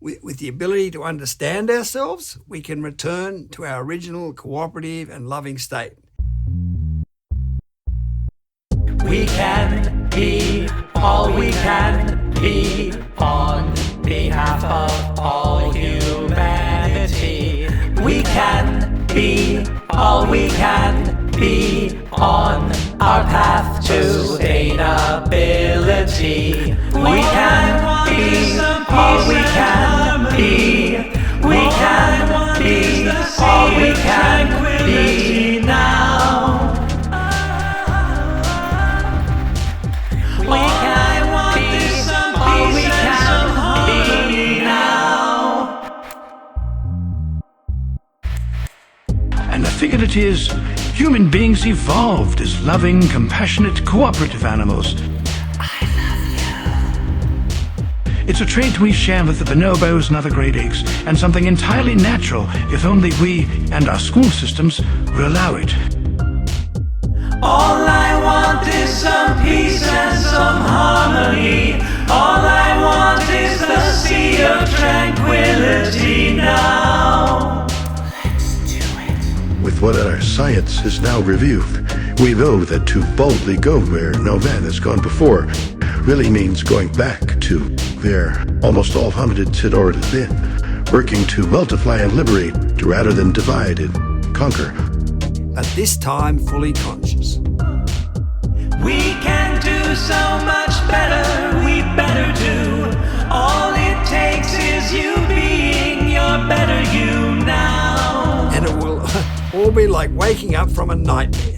With the ability to understand ourselves, we can return to our original cooperative and loving state. We can be all we can be on behalf of all humanity. We can be all we can be on our path to sustainability. We can be all we can be. We can be all we can be now. We can be all we can be now. And I figured it is, human beings evolved as loving, compassionate, cooperative animals. I love you. It's a trait we share with the bonobos and other great apes, and something entirely natural if only we and our school systems will allow it. All I want is some peace and some harmony. All I want is the sea of tranquility now. Let's do it. With what our science has now reviewed, we know that to boldly go where no man has gone before really means going back to where almost all hominids had already been, working to multiply and liberate rather than divide and conquer. But this time fully conscious. We can do so much better, we better do. All it takes is you being your better you now. And it will all be like waking up from a nightmare.